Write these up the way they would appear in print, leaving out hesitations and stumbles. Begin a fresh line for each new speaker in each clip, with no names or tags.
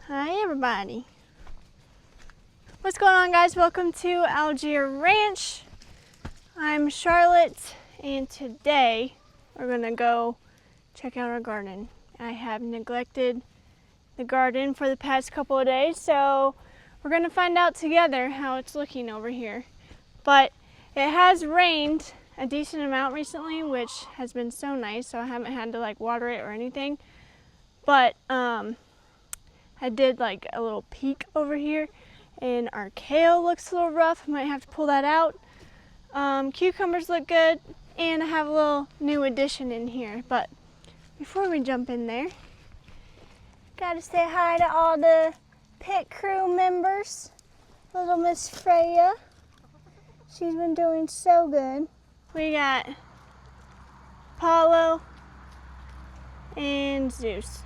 Hi everybody. What's going on, guys? Welcome to Algiere Ranch. I'm Charlotte and today we're gonna go check out our garden. I have neglected the garden for the past couple of days, so we're gonna find out together how it's looking over here. But it has rained a decent amount recently, which has been so nice, so I haven't had to like water it or anything. But I did like a little peek over here and our kale looks a little rough. I might have to pull that out. Cucumbers look good, and I have a little new addition in here. But before we jump in there, gotta say hi to all the pit crew members. Little Miss Freya, she's been doing so good. We got Paulo and Zeus.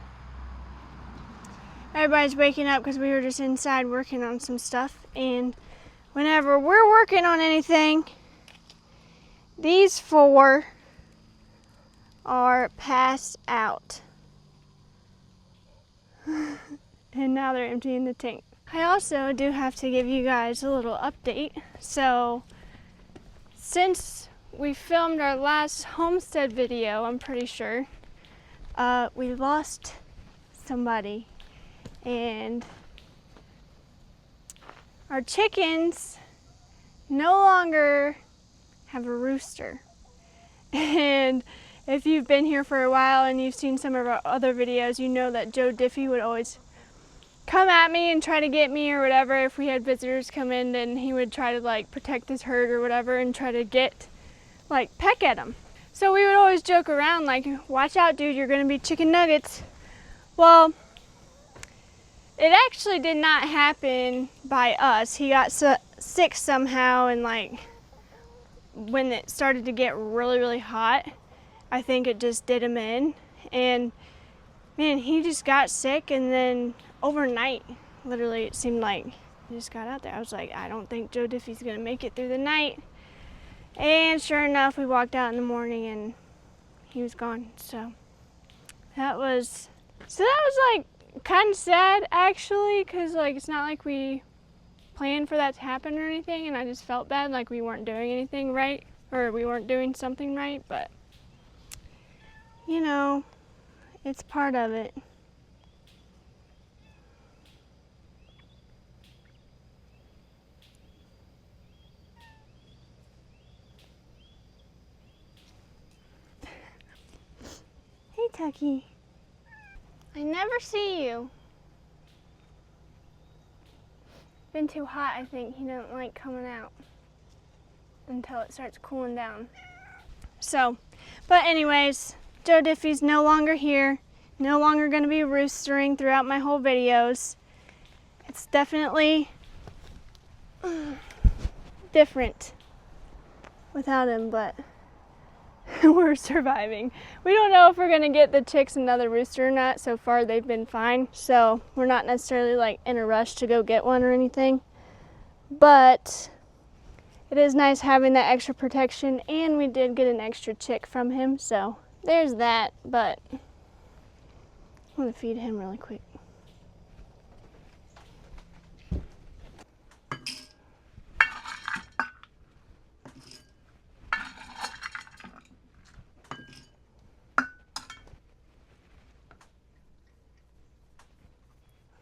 Everybody's waking up because we were just inside working on some stuff, and whenever we're working on anything, these four are passed out. And now they're emptying the tank. I also do have to give you guys a little update. So since we filmed our last homestead video, I'm pretty sure, we lost somebody. And our chickens no longer have a rooster. And if you've been here for a while and you've seen some of our other videos, you know that Joe Diffie would always come at me and try to get me or whatever. If we had visitors come in, then he would try to like protect his herd or whatever and try to peck at them. So we would always joke around like, watch out dude, you're gonna be chicken nuggets. Well, it actually did not happen by us. He got sick somehow, and like when it started to get really, really hot, I think it just did him in. And man, he just got sick, and then overnight, literally, it seemed like he just got out there. I was like, I don't think Joe Diffie's gonna make it through the night. And sure enough, we walked out in the morning and he was gone. So that was like kind of sad actually, because like it's not like we planned for that to happen or anything, and I just felt bad like we weren't doing anything right, or we weren't doing something right, but you know, it's part of it. Hey Tucky. I never see you. Been too hot, I think. He doesn't like coming out until it starts cooling down. So, but anyways, Joe Diffie's no longer here. No longer going to be roostering throughout my whole videos. It's definitely different without him, but we're surviving. We don't know if we're gonna get the chicks another rooster or not. So far they've been fine, so we're not necessarily like in a rush to go get one or anything, but it is nice having that extra protection, and we did get an extra chick from him, so there's that. But I'm gonna feed him really quick.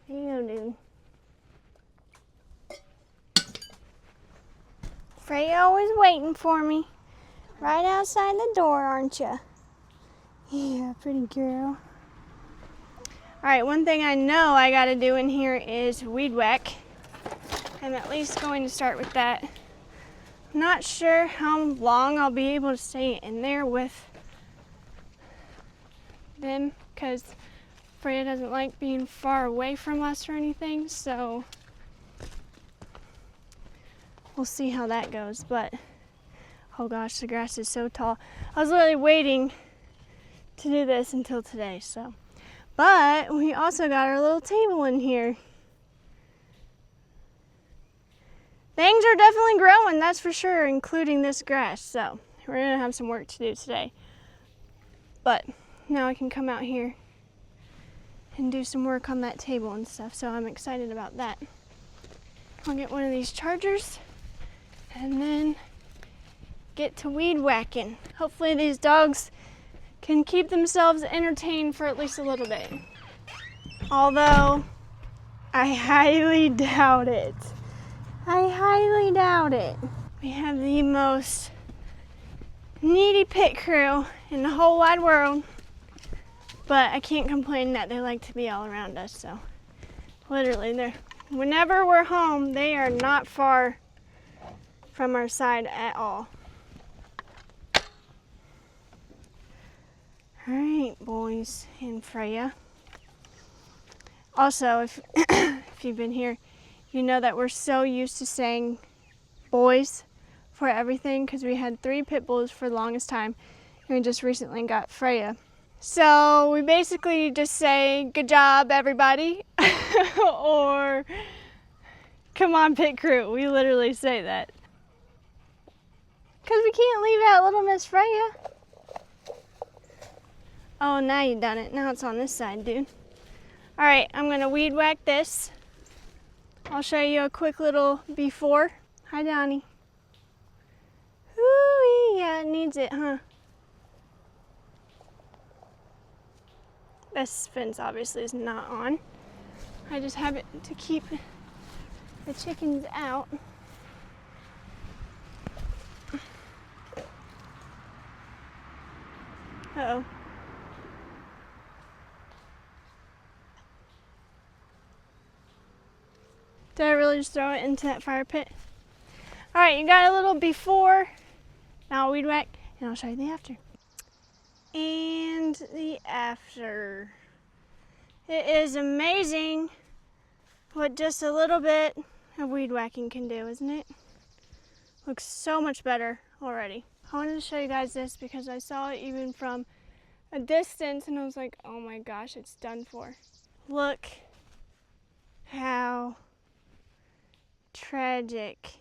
Here you go, dude. Freya always waiting for me. Right outside the door, aren't you? Yeah, pretty girl. Alright, one thing I know I gotta do in here is weed whack. I'm at least going to start with that. I'm not sure how long I'll be able to stay in there with them, because Freya doesn't like being far away from us or anything, so we'll see how that goes. But oh gosh, the grass is so tall. I was literally waiting to do this until today, so. But we also got our little table in here. Things are definitely growing, that's for sure, including this grass, so we're gonna have some work to do today. But now I can come out here and do some work on that table and stuff, so I'm excited about that. I'll get one of these chargers and then get to weed whacking. Hopefully these dogs can keep themselves entertained for at least a little bit. Although, I highly doubt it. I highly doubt it. We have the most needy pit crew in the whole wide world, but I can't complain that they like to be all around us, so literally whenever we're home, they are not far from our side at all. All right, boys and Freya. Also, if you've been here, you know that we're so used to saying boys for everything because we had 3 pit bulls for the longest time, and we just recently got Freya. So we basically just say, good job, everybody, or come on, pit crew. We literally say that. Because we can't leave out little Miss Freya. Oh, now you done it. Now it's on this side, dude. All right, I'm gonna weed whack this. I'll show you a quick little before. Hi, Donnie. Ooh, yeah, it needs it, huh? This fence obviously is not on. I just have it to keep the chickens out. Uh-oh. Did I really just throw it into that fire pit? All right, you got a little before. Now I'll weed whack, and I'll show you the after. And the after. It is amazing what just a little bit of weed whacking can do, isn't it? Looks so much better already. I wanted to show you guys this because I saw it even from a distance and I was like, oh my gosh, it's done for. Look how tragic.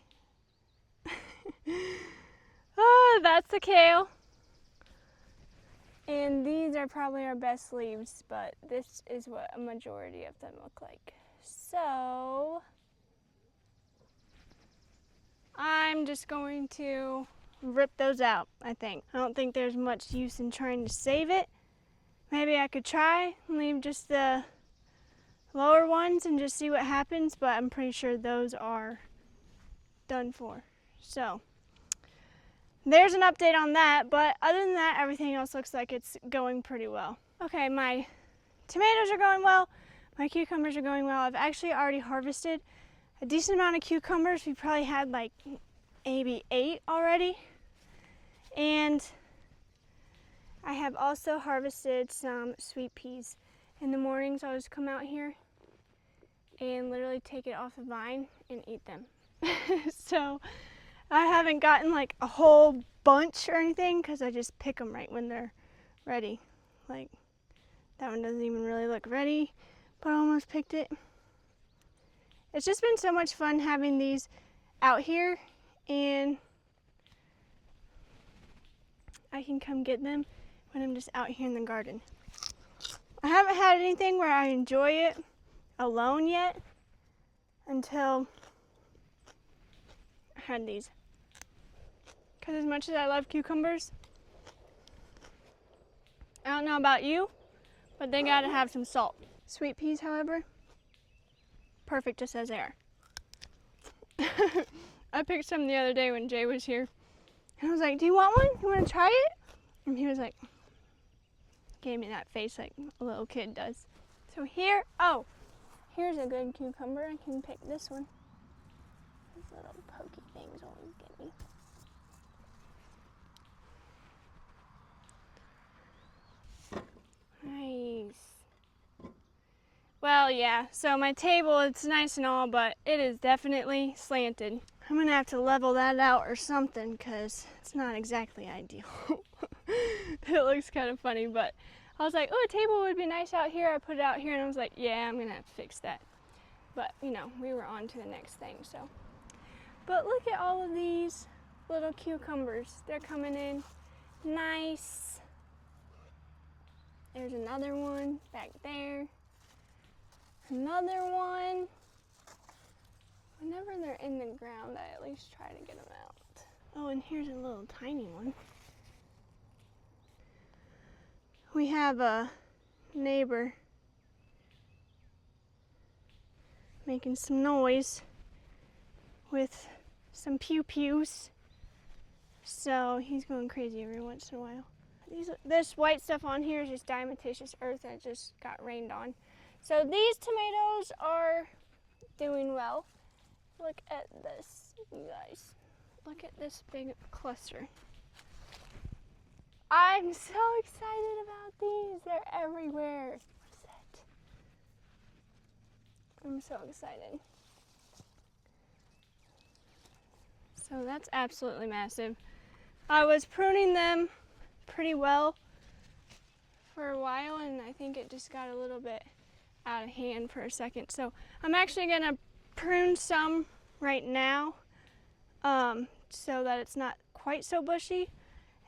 Oh, that's the kale. And these are probably our best leaves, but this is what a majority of them look like. So I'm just going to rip those out, I think. I don't think there's much use in trying to save it. Maybe I could try and leave just the lower ones and just see what happens, but I'm pretty sure those are done for. So there's an update on that, but other than that, everything else looks like it's going pretty well. Okay, my tomatoes are going well, my cucumbers are going well. I've actually already harvested a decent amount of cucumbers. We probably had like maybe 8 already. And I have also harvested some sweet peas. In the mornings, I'll just come out here and literally take it off the vine and eat them. So I haven't gotten like a whole bunch or anything because I just pick them right when they're ready. Like that one doesn't even really look ready, but I almost picked it. It's just been so much fun having these out here, and I can come get them when I'm just out here in the garden. I haven't had anything where I enjoy it alone yet until I had these. Because as much as I love cucumbers, I don't know about you, but they gotta have some salt. Sweet peas, however, perfect just as they are. I picked some the other day when Jay was here, and I was like, do you want one? You wanna try it? And he was like, gave me that face like a little kid does. So here, oh, here's a good cucumber. I can pick this one. These little pokey things always get me. Nice. Well, yeah, so my table, it's nice and all, but it is definitely slanted. I'm gonna have to level that out or something because it's not exactly ideal. It looks kind of funny, but I was like, oh, a table would be nice out here. I put it out here and I was like, yeah, I'm gonna have to fix that. But, you know, we were on to the next thing, so. But look at all of these little cucumbers. They're coming in nice. There's another one back there. Another one. Whenever they're in the ground, I at least try to get them out. Oh, and here's a little tiny one. We have a neighbor making some noise with some pew-pews. So he's going crazy every once in a while. This white stuff on here is just diatomaceous earth that just got rained on. So these tomatoes are doing well. Look at this, you guys. Look at this big cluster. I'm so excited about these. They're everywhere. What's that? I'm so excited. So that's absolutely massive. I was pruning them pretty well for a while, and I think it just got a little bit out of hand for a second. So I'm actually gonna prune some right now so that it's not quite so bushy,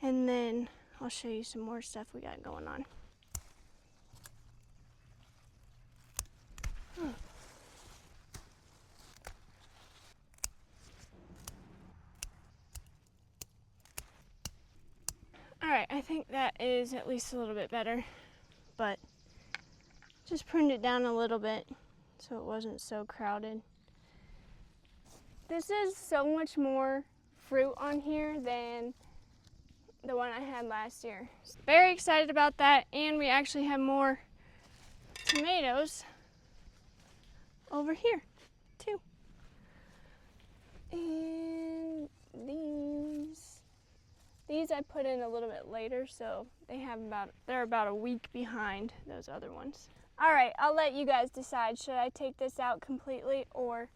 and then I'll show you some more stuff we got going on. All right, I think that is at least a little bit better, but just pruned it down a little bit so it wasn't so crowded. This is so much more fruit on here than the one I had last year. Very excited about that, and we actually have more tomatoes over here too. And these I put in a little bit later, so they're about a week behind those other ones. All right, I'll let you guys decide. Should I take this out completely or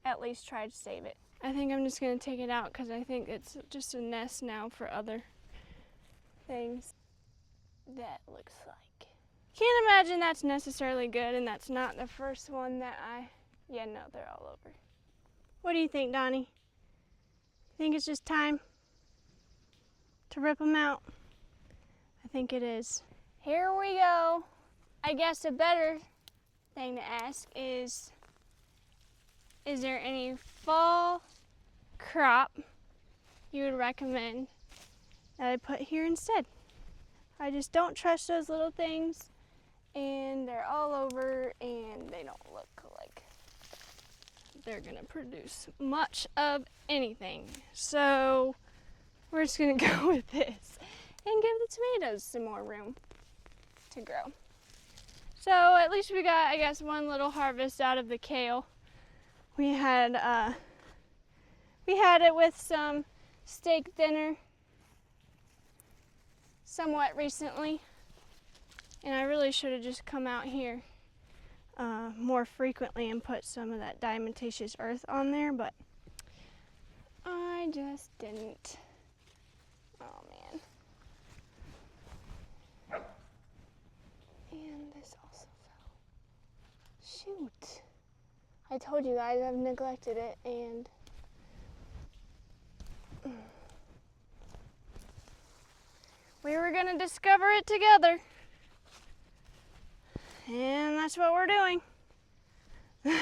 at least try to save it? I think I'm just gonna take it out because I think it's just a nest now for other things. That looks like. Can't imagine that's necessarily good, and that's not the first one that yeah, no, they're all over. What do you think, Donnie? Think it's just time to rip them out? I think it is. Here we go. I guess a better thing to ask is there any fall crop you would recommend that I put here instead? I just don't trust those little things, and they're all over, and they don't look like they're gonna produce much of anything. So we're just gonna go with this and give the tomatoes some more room to grow. So at least we got, I guess, one little harvest out of the kale. We had it with some steak dinner somewhat recently, and I really should have just come out here more frequently and put some of that diatomaceous earth on there, but I just didn't. Oh man. And this also fell. Shoot. I told you guys I've neglected it, and we were gonna discover it together. And that's what we're doing. That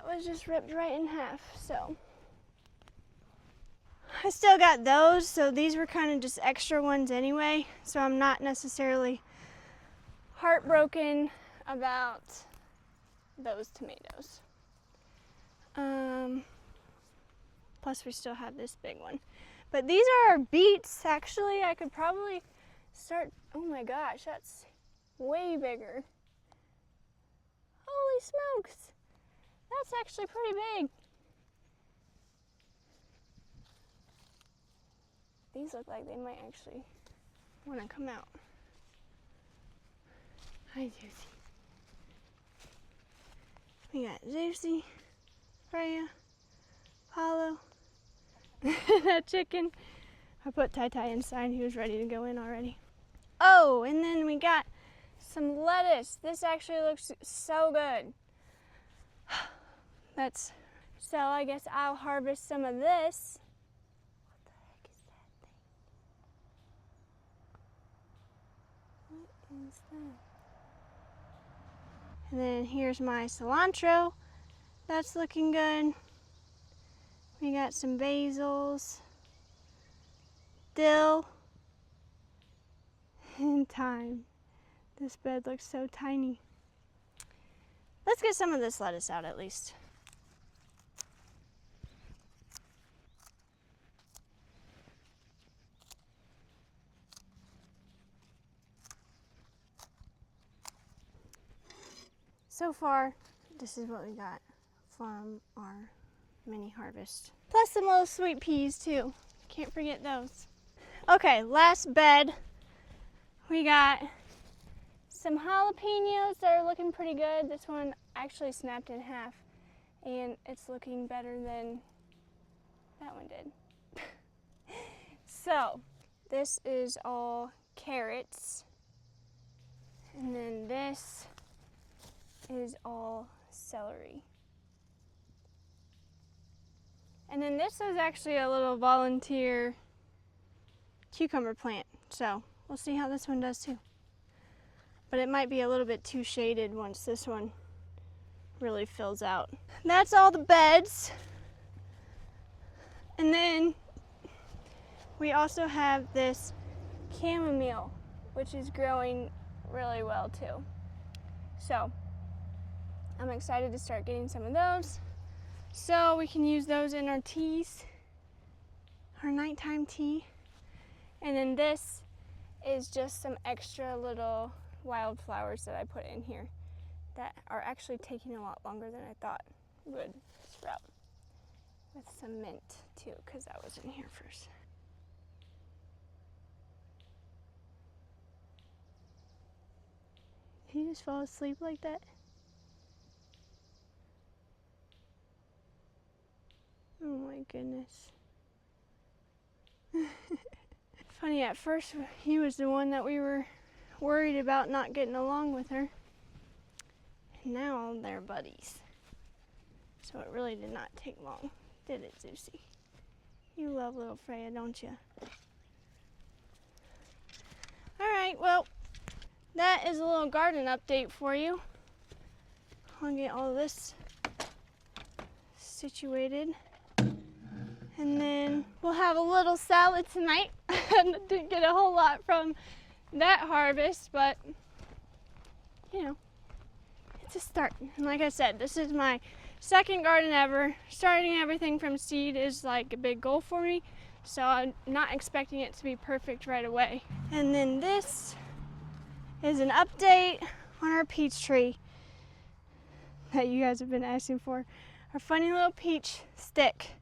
was just ripped right in half, so. I still got those, so these were kind of just extra ones anyway, so I'm not necessarily heartbroken about those tomatoes. Plus we still have this big one. But these are our beets, actually. I could probably start, oh my gosh, that's way bigger. Holy smokes, that's actually pretty big. These look like they might actually want to come out. Hi, Juicy. We got Juicy, Freya, Paulo, that chicken. I put Tai inside. He was ready to go in already. Oh, and then we got some lettuce. This actually looks so good. So I guess I'll harvest some of this. What the heck is that thing? What is that? And then here's my cilantro. That's looking good. We got some basils, dill, and thyme. This bed looks so tiny. Let's get some of this lettuce out at least. So far, this is what we got from our mini harvest. Plus some little sweet peas too. Can't forget those. Okay, last bed. We got some jalapenos that are looking pretty good. This one actually snapped in half and it's looking better than that one did. So, this is all carrots. And then this is all celery. And then this is actually a little volunteer cucumber plant. So we'll see how this one does too. But it might be a little bit too shaded once this one really fills out. That's all the beds. And then we also have this chamomile, which is growing really well too. So I'm excited to start getting some of those so we can use those in our teas, our nighttime tea. And then this is just some extra little wildflowers that I put in here that are actually taking a lot longer than I thought would sprout. With some mint too, because that was in here first. Did you just fall asleep like that? Oh my goodness. Funny, at first he was the one that we were worried about not getting along with her. And now they're buddies. So it really did not take long, did it, Zeusy? You love little Freya, don't you? Alright, well, that is a little garden update for you. I'll get all this situated. And then we'll have a little salad tonight. I didn't get a whole lot from that harvest, but you know, it's a start. And like I said, this is my second garden ever. Starting everything from seed is like a big goal for me, so I'm not expecting it to be perfect right away. And then this is an update on our peach tree that you guys have been asking for. Our funny little peach stick.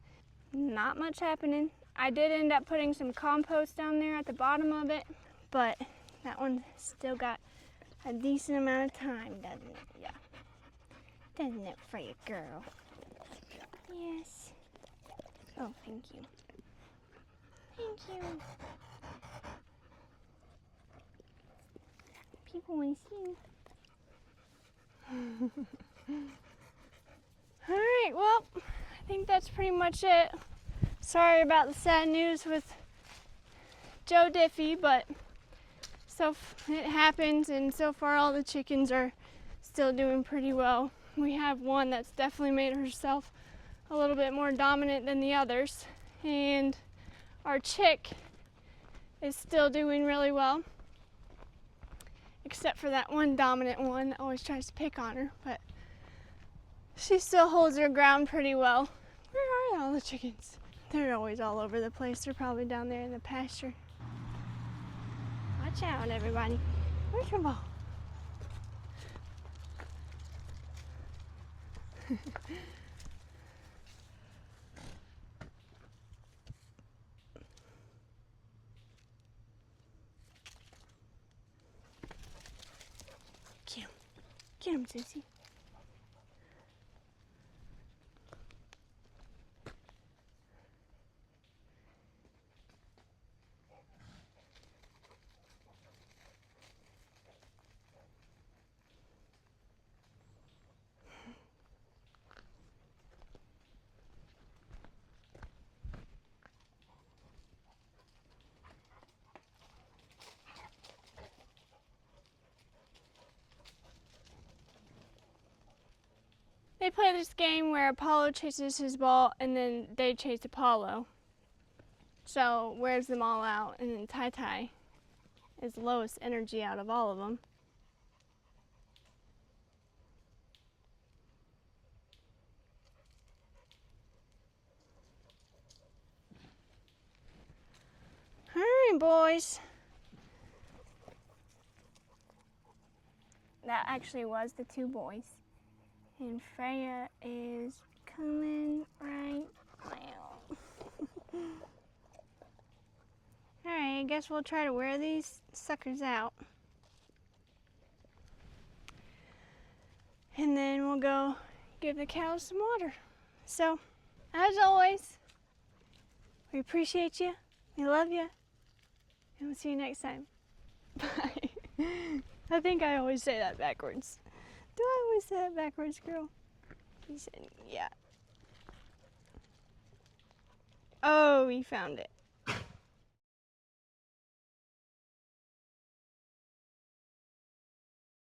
Not much happening. I did end up putting some compost down there at the bottom of it, but that one still got a decent amount of time, doesn't it? Yeah. Doesn't it, Freya girl? Yes. Oh, thank you. Thank you. People want to see you. All right, well, I think that's pretty much it. Sorry about the sad news with Joe Diffie, but so it happens, and so far all the chickens are still doing pretty well. We have one that's definitely made herself a little bit more dominant than the others, and our chick is still doing really well, except for that one dominant one that always tries to pick on her, but she still holds her ground pretty well. Where are all the chickens? They're always all over the place. They're probably down there in the pasture. Watch out, everybody. Where's your ball? Get him, Sissy. They play this game where Apollo chases his ball and then they chase Apollo. So wears them all out, and then Tai is the lowest energy out of all of them. All right, boys. That actually was the two boys. And Freya is coming right now. Alright, I guess we'll try to wear these suckers out. And then we'll go give the cows some water. So, as always, we appreciate you, we love you, and we'll see you next time. Bye. I think I always say that backwards. Do I always say that backwards, girl? He said, yeah. Oh, he found it.